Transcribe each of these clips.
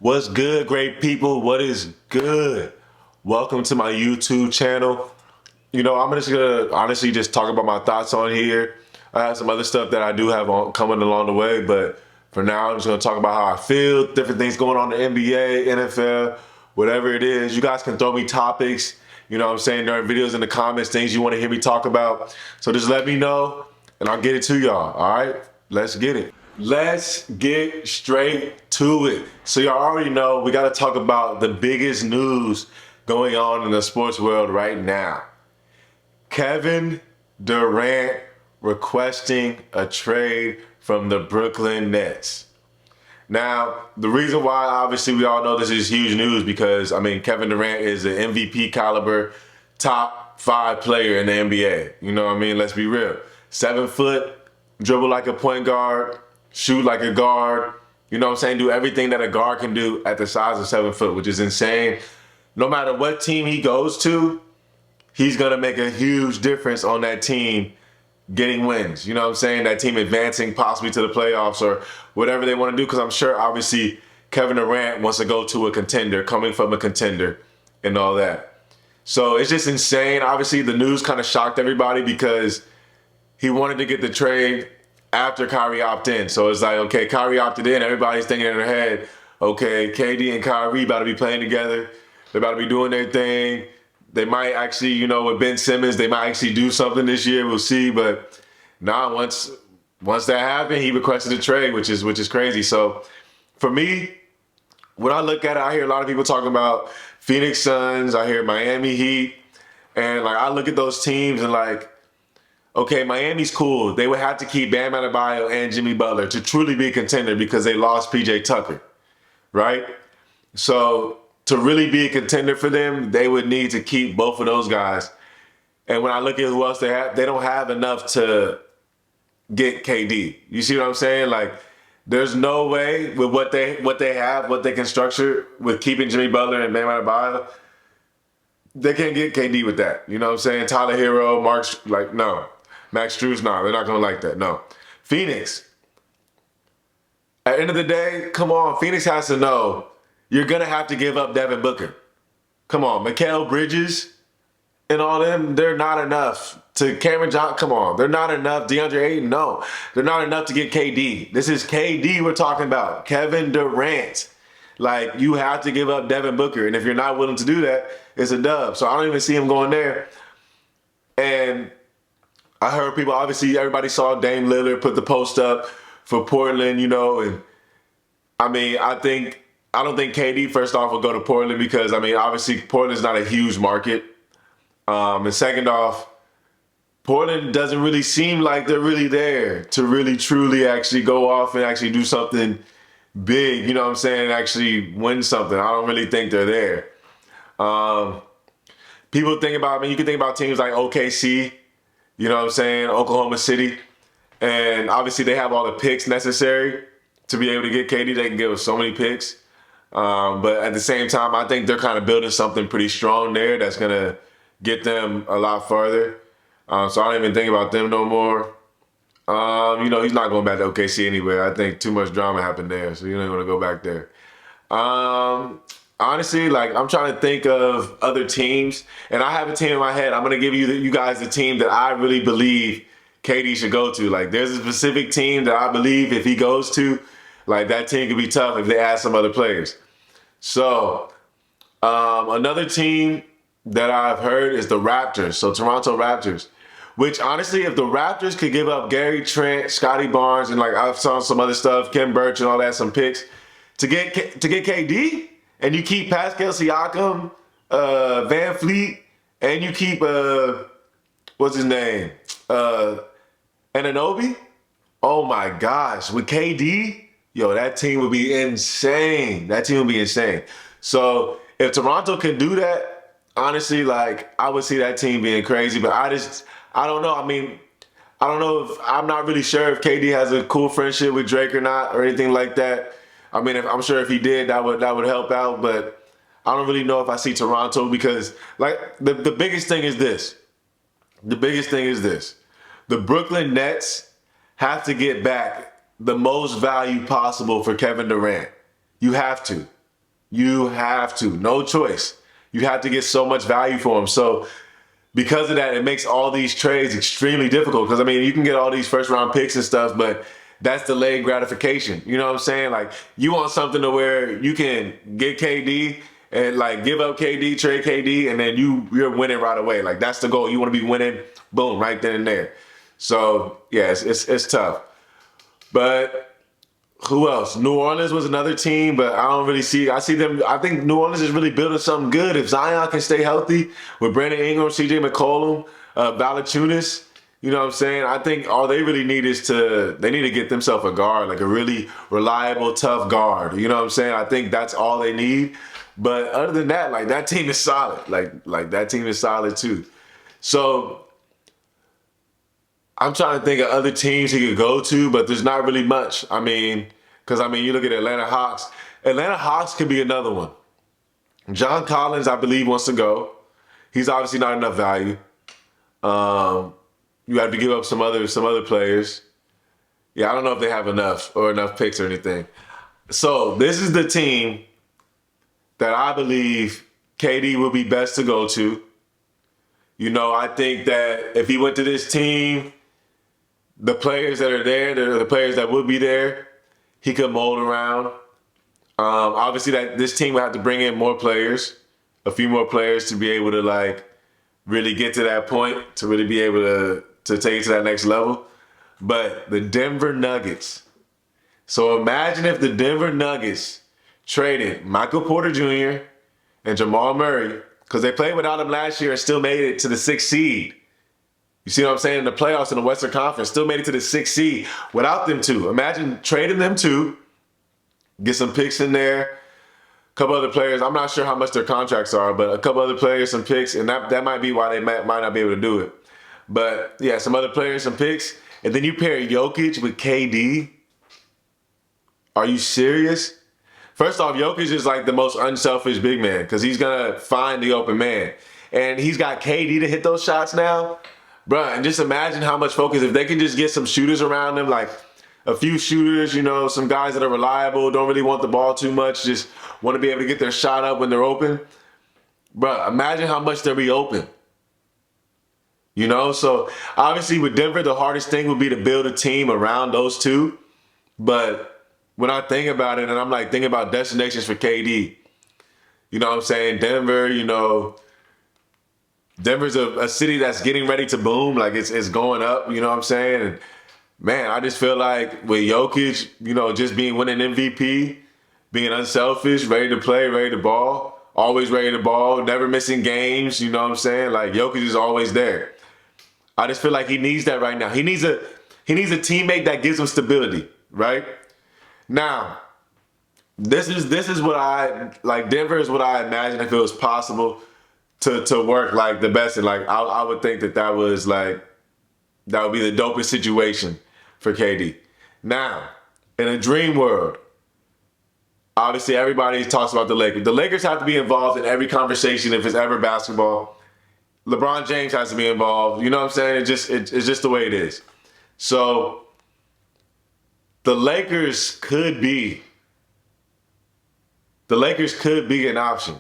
What's good, great people? What is good? Welcome to my YouTube channel. I'm just gonna honestly just talk about my thoughts on here. I have some other stuff that I do have coming along the way, but for now, I'm just gonna talk about how I feel, different things going on in the NBA, NFL, whatever it is. You guys can throw me topics, what I'm saying, during videos in the comments, things you want to hear me talk about. So just let me know, and I'll get it to y'all, all right? Let's get it. Let's get straight to it. So y'all already know we got to talk about the biggest news going on in the sports world right now. Kevin Durant requesting a trade from the Brooklyn Nets. Now, the reason why, obviously, we all know this is huge news because, Kevin Durant is an MVP caliber, top 5 player in the NBA. You know what I mean? Let's be real. 7 foot, dribble like a point guard, shoot like a guard, do everything that a guard can do at the size of 7 foot, which is insane. No matter what team he goes to, he's going to make a huge difference on that team getting wins. That team advancing possibly to the playoffs or whatever they want to do, because I'm sure, obviously, Kevin Durant wants to go to a contender, coming from a contender and all that. So it's just insane. Obviously, the news kind of shocked everybody because he wanted to get the trade after Kyrie opted in. So it's like, okay, Kyrie opted in. Everybody's thinking in their head, okay, KD and Kyrie about to be playing together. They're about to be doing their thing. They might actually, with Ben Simmons, they might actually do something this year. We'll see. But once that happened, he requested a trade, which is crazy. So for me, when I look at it, I hear a lot of people talking about Phoenix Suns. I hear Miami Heat. And I look at those teams and okay, Miami's cool. They would have to keep Bam Adebayo and Jimmy Butler to truly be a contender because they lost PJ Tucker, right? So to really be a contender for them, they would need to keep both of those guys. And when I look at who else they have, they don't have enough to get KD. You see what I'm saying? There's no way with what they have, what they can structure with keeping Jimmy Butler and Bam Adebayo, they can't get KD with that. You know what I'm saying? Tyler Hero, no. Max Strus, no, they're not going to like that, no. Phoenix, at the end of the day, come on, Phoenix has to know you're going to have to give up Devin Booker. Come on, Mikal Bridges and all them, they're not enough. To Cameron Johnson, come on, they're not enough. DeAndre Ayton, no, they're not enough to get KD. This is KD we're talking about, Kevin Durant. You have to give up Devin Booker, and if you're not willing to do that, it's a dub. So I don't even see him going there. And I heard people, obviously, everybody saw Dame Lillard put the post up for Portland, and I don't think KD, first off, will go to Portland because, obviously, Portland's not a huge market. And second off, Portland doesn't really seem like they're really there to really, truly actually go off and actually do something big, actually win something. I don't really think they're there. People think about, you can think about teams like OKC, Oklahoma City. And obviously they have all the picks necessary to be able to get KD. They can give us so many picks. But at the same time, I think they're kind of building something pretty strong there that's going to get them a lot farther. So I don't even think about them no more. He's not going back to OKC anyway. I think too much drama happened there, so you don't want to go back there. Honestly, I'm trying to think of other teams, and I have a team in my head. I'm going to give you guys the team that I really believe KD should go to. There's a specific team that I believe if he goes to, that team could be tough if they add some other players. So, another team that I've heard is the Raptors, so Toronto Raptors. Which, honestly, if the Raptors could give up Gary Trent, Scotty Barnes, and I've saw some other stuff, Ken Burch and all that, some picks, to get KD, and you keep Pascal Siakam, Van Fleet, and you keep, what's his name? Anunoby? Oh my gosh, with KD, that team would be insane. That team would be insane. So if Toronto can do that, honestly, I would see that team being crazy, but I don't know. I don't know I'm not really sure if KD has a cool friendship with Drake or not or anything like that. I'm sure if he did, that would help out, but I don't really know if I see Toronto because the biggest thing is this. The biggest thing is this. The Brooklyn Nets have to get back the most value possible for Kevin Durant. You have to. You have to. No choice. You have to get so much value for him. So because of that, it makes all these trades extremely difficult. Because, I mean, you can get all these first-round picks and stuff, but that's delayed gratification. You know what I'm saying? Like, you want something to where you can get KD and, like, give up KD, trade KD, and then you're winning right away. Like, that's the goal. You want to be winning, boom, right then and there. So, yeah, it's tough. But who else? New Orleans was another team, but I don't really see. I see them. I think New Orleans is really building something good. If Zion can stay healthy with Brandon Ingram, CJ McCollum, Valanciunas, you know what I'm saying? I think all they really need is they need to get themselves a guard, like a really reliable, tough guard. You know what I'm saying? I think that's all they need. But other than that, like that team is solid. Like that team is solid too. So I'm trying to think of other teams he could go to, but there's not really much. I mean, because, I mean, you look at Atlanta Hawks. Atlanta Hawks could be another one. John Collins, I believe, wants to go. He's obviously not enough value. You have to give up some other players. Yeah, I don't know if they have enough picks or anything. So this is the team that I believe KD would be best to go to. You know, I think that if he went to this team, the players that are there, they're the players that would be there, he could mold around. Obviously, that this team would have to bring in more players, a few more players to be able to, like, really get to that point, to really be able to take it to that next level. But the Denver Nuggets. So imagine if the Denver Nuggets traded Michael Porter Jr. and Jamal Murray, because they played without him last year and still made it to the 6th seed. You see what I'm saying? In the playoffs in the Western Conference, still made it to the 6th seed without them two. Imagine trading them two, get some picks in there, a couple other players. I'm not sure how much their contracts are, but a couple other players, some picks, and that might be why they might not be able to do it. But yeah, some other players, some picks, and then you pair Jokic with KD. Are you serious? First off, Jokic is like the most unselfish big man because he's going to find the open man. And he's got KD to hit those shots now. Bruh, and just imagine how much focus, if they can just get some shooters around them, like a few shooters, you know, some guys that are reliable, don't really want the ball too much, just want to be able to get their shot up when they're open. Bruh, imagine how much they'll be open. You know, so obviously with Denver, the hardest thing would be to build a team around those two. But when I think about it, and I'm like thinking about destinations for KD, you know what I'm saying? Denver, you know, Denver's a city that's getting ready to boom. Like it's going up, you know what I'm saying? And man, I just feel like with Jokic, you know, just being winning MVP, being unselfish, ready to play, ready to ball, always ready to ball, never missing games, you know what I'm saying? Like Jokic is always there. I just feel like he needs that right now. He needs a teammate that gives him stability, right? Now, this is what I like. Denver is what I imagine if it was possible to work like the best. And like I would think that would be the dopest situation for KD. Now, in a dream world, obviously everybody talks about the Lakers. The Lakers have to be involved in every conversation if it's ever basketball. LeBron James has to be involved. You know what I'm saying? It's just the way it is. So the Lakers could be an option.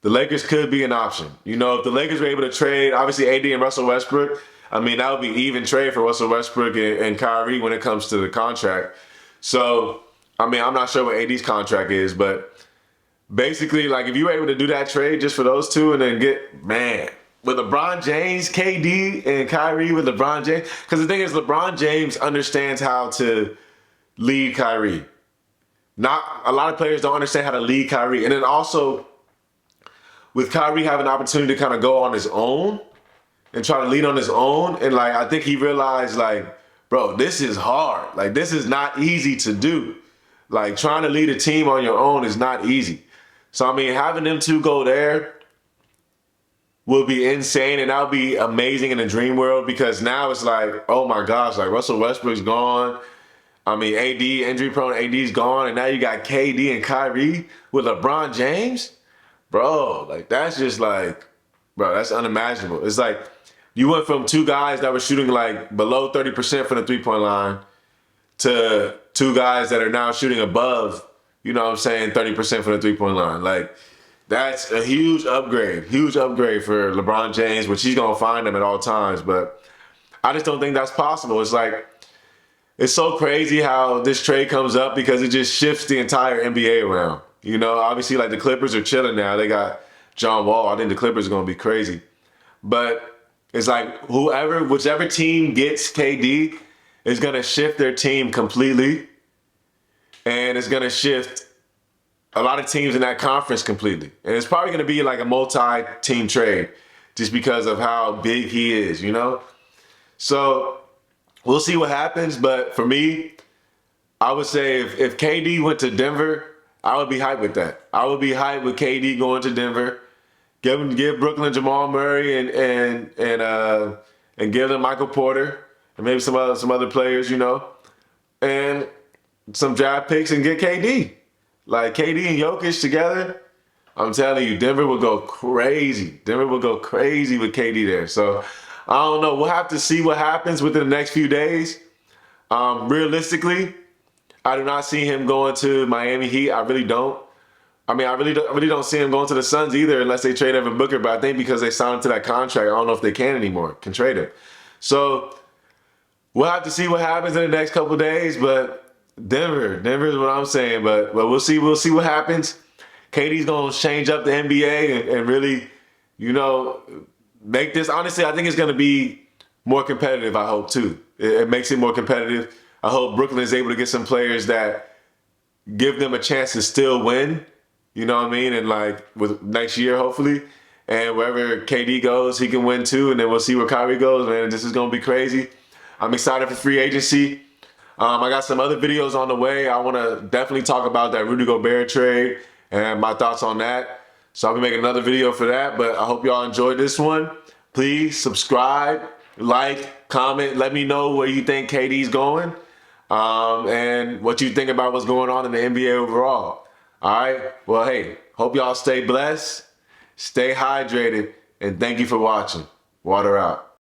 The Lakers could be an option. You know, if the Lakers were able to trade, obviously AD and Russell Westbrook, I mean, that would be even trade for Russell Westbrook and Kyrie when it comes to the contract. So, I mean, I'm not sure what AD's contract is, but basically, like, if you were able to do that trade just for those two and then get, man, with LeBron James, KD, and Kyrie with LeBron James. Because the thing is, LeBron James understands how to lead Kyrie. Not a lot of players don't understand how to lead Kyrie. And then also, with Kyrie having the opportunity to kind of go on his own and try to lead on his own, and like I think he realized, like, bro, this is hard. Like, this is not easy to do. Like, trying to lead a team on your own is not easy. So, I mean, having them two go there will be insane, and that would be amazing in a dream world because now it's like, oh my gosh, like Russell Westbrook's gone. I mean, AD, injury-prone AD's gone, and now you got KD and Kyrie with LeBron James? Bro, like, that's just like, bro, that's unimaginable. It's like you went from two guys that were shooting like below 30% from the three-point line to two guys that are now shooting above you know what I'm saying, 30% from the three-point line. Like, that's a huge upgrade for LeBron James, which he's going to find them at all times. But I just don't think that's possible. It's like, it's so crazy how this trade comes up because it just shifts the entire NBA around. You know, obviously, like the Clippers are chilling now. They got John Wall. I think the Clippers are going to be crazy. But it's like whichever team gets KD is going to shift their team completely. And it's going to shift a lot of teams in that conference completely. And it's probably going to be like a multi-team trade just because of how big he is, you know? So we'll see what happens. But for me, I would say if KD went to Denver, I would be hyped with that. I would be hyped with KD going to Denver. Give Brooklyn Jamal Murray and give them Michael Porter and maybe some other players, you know, and some draft picks and get KD. Like KD and Jokic together, I'm telling you, Denver will go crazy. Denver will go crazy with KD there. So I don't know. We'll have to see what happens within the next few days. Realistically, I do not see him going to Miami Heat. I really don't. I mean, I really don't see him going to the Suns either unless they trade Evan Booker. But I think because they signed him to that contract, I don't know if they can anymore, can trade him. So we'll have to see what happens in the next couple of days. But Denver is what I'm saying. But we'll see what happens. KD's going to change up the NBA and really, you know, make this. Honestly, I think it's going to be more competitive, I hope, too. It makes it more competitive. I hope Brooklyn is able to get some players that give them a chance to still win. You know what I mean? And like with next year, hopefully. And wherever KD goes, he can win too. And then we'll see where Kyrie goes, man. This is going to be crazy. I'm excited for free agency. I got some other videos on the way. I want to definitely talk about that Rudy Gobert trade and my thoughts on that. So I'll be making another video for that. But I hope y'all enjoyed this one. Please subscribe, like, comment. Let me know where you think KD's going and what you think about what's going on in the NBA overall. All right. Well, hey, hope y'all stay blessed, stay hydrated, and thank you for watching. Water out.